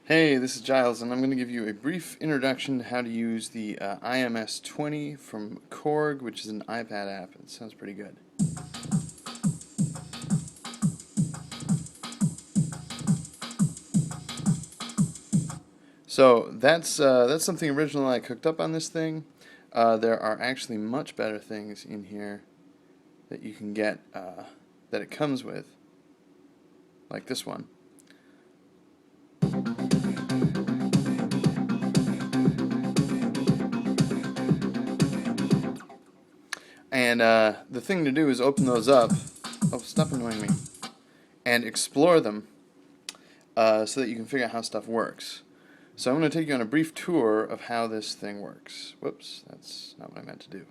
Hey, this is Giles, and I'm going to give you a brief introduction to how to use the iMS-20 from Korg, which is an iPad app. It sounds pretty good. So that's something original I cooked up on this thing. There are actually much better things in here that you can get that it comes with, like this one. And the thing to do is open those up. Oh, stop annoying me. And explore them so that you can figure out how stuff works. So I'm going to take you on a brief tour of how this thing works. Whoops, that's not what I meant to do.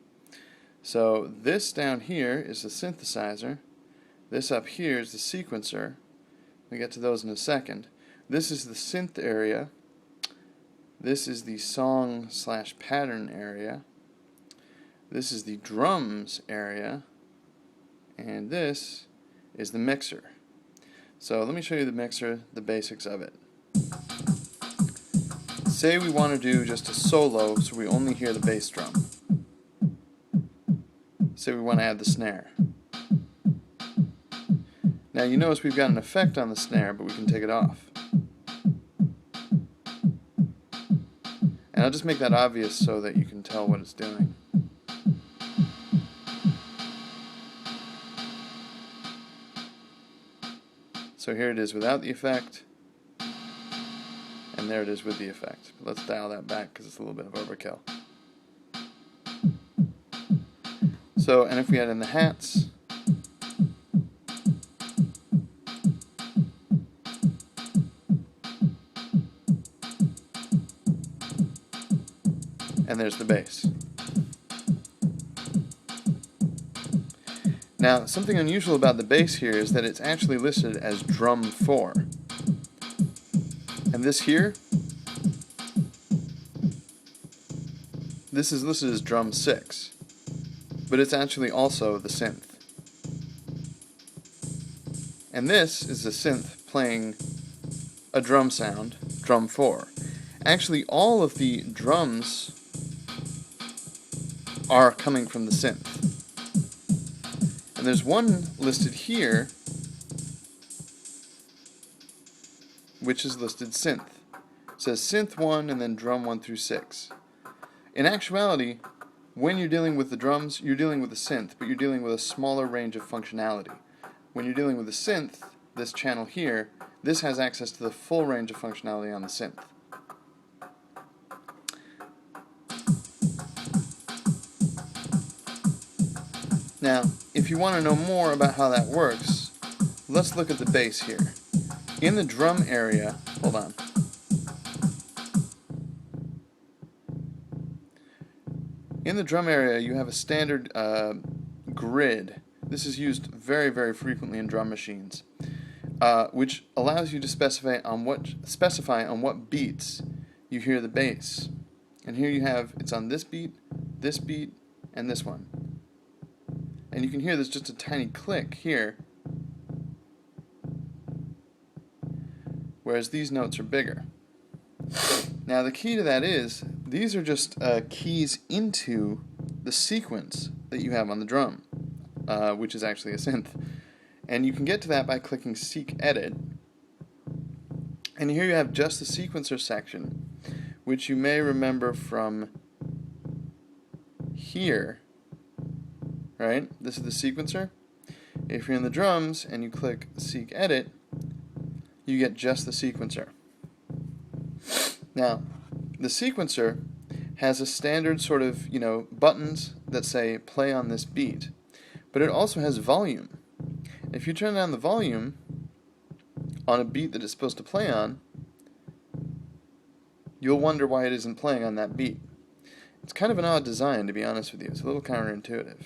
So this down here is the synthesizer. This up here is the sequencer. We'll get to those in a second. This is the synth area. This is the song/pattern area. This is the drums area. And this is the mixer. So let me show you the mixer, the basics of it. Say we want to do just a solo so we only hear the bass drum. Say we want to add the snare. Now you notice we've got an effect on the snare, but we can take it off. And I'll just make that obvious so that you can tell what it's doing. So here it is without the effect, and there it is with the effect. But let's dial that back because it's a little bit of overkill. So, and if we add in the hats, and there's the bass. Now, something unusual about the bass here is that it's actually listed as drum 4. And this here, this is listed as drum 6. But it's actually also the synth. And this is the synth playing a drum sound, drum 4. Actually, all of the drums are coming from the synth. And there's one listed here, which is listed synth. It says synth 1 and then drum 1 through 6. In actuality, when you're dealing with the drums, you're dealing with a synth, but you're dealing with a smaller range of functionality. When you're dealing with a synth, this channel here, this has access to the full range of functionality on the synth. Now, if you want to know more about how that works, let's look at the bass here. In the drum area, hold on. In the drum area, you have a standard grid. This is used very, very frequently in drum machines, which allows you to specify on what beats you hear the bass. And here you have, it's on this beat, and this one. And you can hear there's just a tiny click here, whereas these notes are bigger. Now the key to that is, these are just keys into the sequence that you have on the drum, which is actually a synth. And you can get to that by clicking Seek Edit. And here you have just the sequencer section, which you may remember from here. Right? This is the sequencer. If you're in the drums and you click Seek Edit, you get just the sequencer. Now, the sequencer has a standard sort of, buttons that say play on this beat, but it also has volume. If you turn down the volume on a beat that it's supposed to play on, you'll wonder why it isn't playing on that beat. It's kind of an odd design, to be honest with you. It's a little counterintuitive.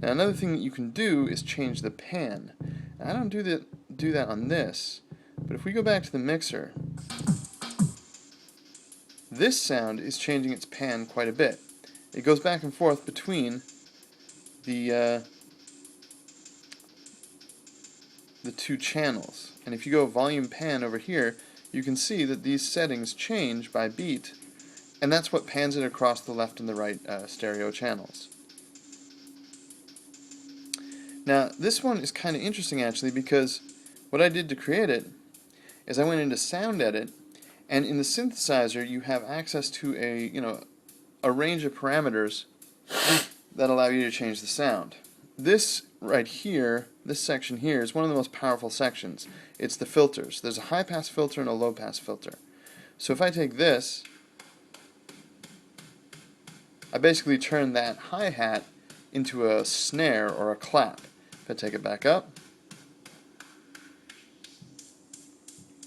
Now another thing that you can do is change the pan. Now, I don't do that on this, but if we go back to the mixer, this sound is changing its pan quite a bit. It goes back and forth between the two channels. And if you go volume pan over here, you can see that these settings change by beat, and that's what pans it across the left and the right stereo channels. Now, this one is kind of interesting actually, because what I did to create it is I went into Sound Edit, and in the synthesizer you have access to a range of parameters that allow you to change the sound. This right here, this section here, is one of the most powerful sections. It's the filters. There's a high pass filter and a low pass filter. So if I take this, I basically turn that hi-hat into a snare or a clap. If I take it back up,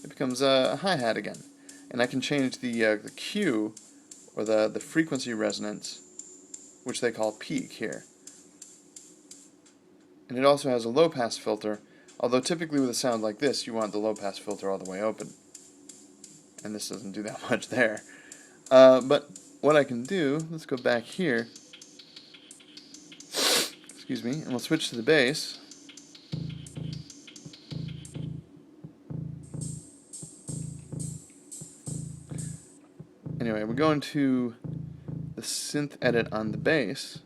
it becomes a hi-hat again. And I can change the Q, or the frequency resonance, which they call peak here. And it also has a low-pass filter, although typically with a sound like this, you want the low-pass filter all the way open. And this doesn't do that much there. But what I can do, let's go back here, excuse me, and we'll switch to the bass. Anyway, we're going to the synth edit on the bass,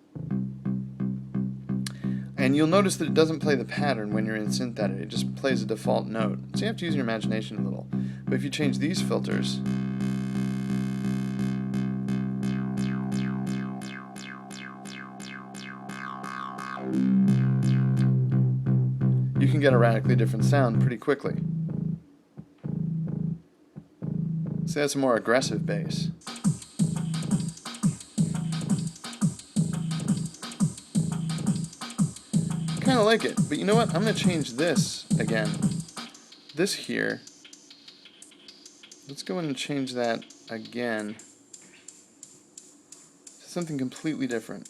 and you'll notice that it doesn't play the pattern when you're in synth edit. It just plays a default note. So you have to use your imagination a little. But if you change these filters, you can get a radically different sound pretty quickly. See, that's a more aggressive bass. Kind of like it, but you know what? I'm going to change this again. This here. Let's go in and change that again to something completely different.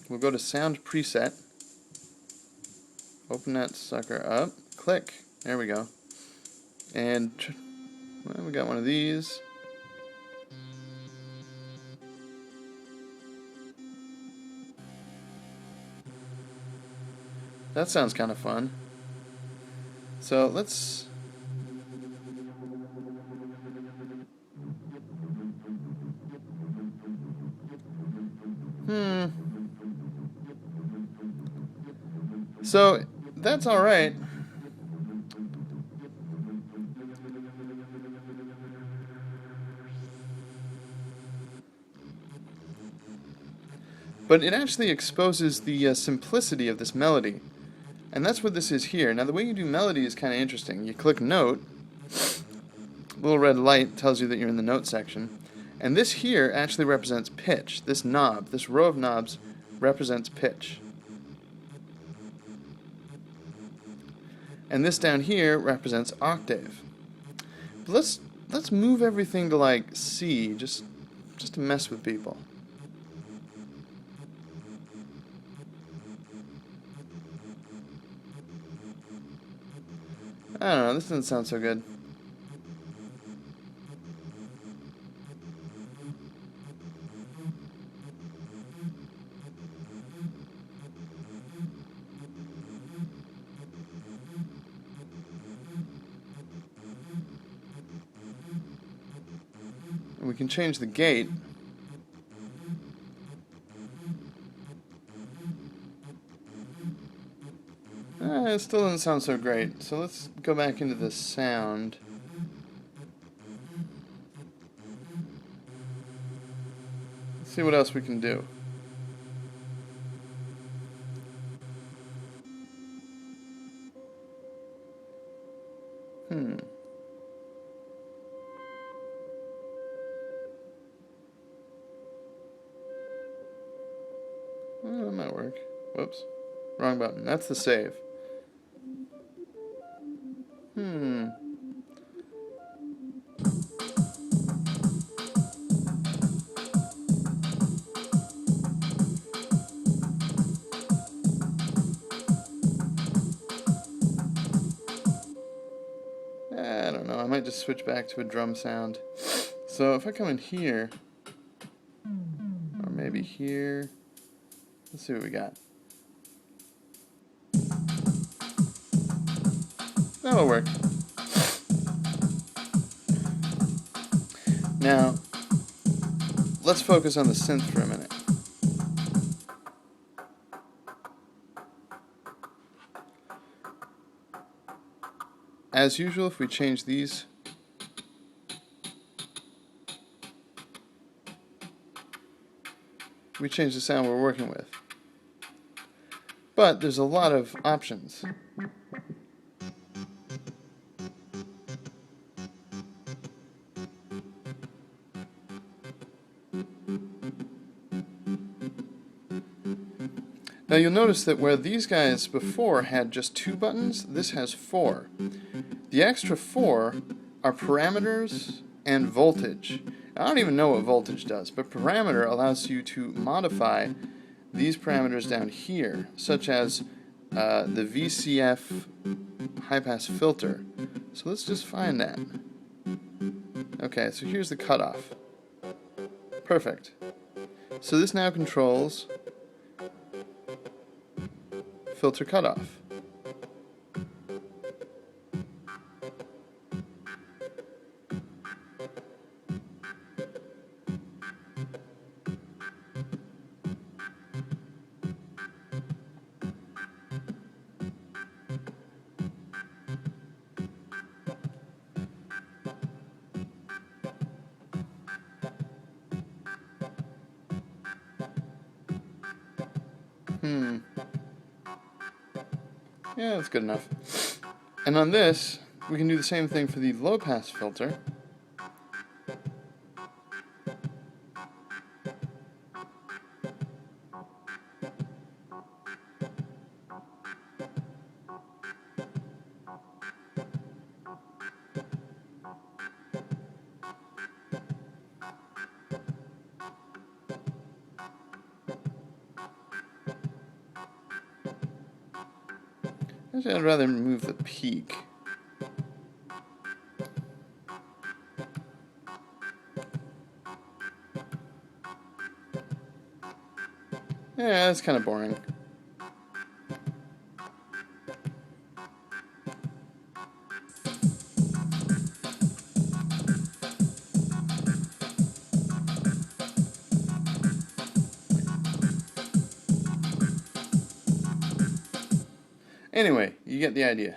We'll go to Sound Preset. Open that sucker up. Click. There we go. And well, we got one of these. That sounds kind of fun. So let's So that's all right. But it actually exposes the simplicity of this melody. And that's what this is here. Now the way you do melody is kind of interesting. You click note, little red light tells you that you're in the note section. And this here actually represents pitch. This knob, this row of knobs represents pitch. And this down here represents octave. But let's move everything to like C, just to mess with people. I don't know, this doesn't sound so good. We can change the gate. It still doesn't sound so great. So let's go back into the sound. Let's see what else we can do. Well, that might work. Whoops. Wrong button. That's the save. I don't know. I might just switch back to a drum sound. So if I come in here, or maybe here, let's see what we got. That'll work. Now, let's focus on the synth for a minute. As usual, if we change these, we change the sound we're working with. But there's a lot of options. Now you'll notice that where these guys before had just 2 buttons, this has 4. The extra 4 are parameters and voltage. I don't even know what voltage does, but parameter allows you to modify these parameters down here, such as the VCF high-pass filter. So let's just find that. Okay, so here's the cutoff. Perfect. So this now controls filter cutoff. Yeah, that's good enough. And on this, we can do the same thing for the low-pass filter. Actually, I'd rather move the peak. Yeah, that's kind of boring. Anyway, you get the idea.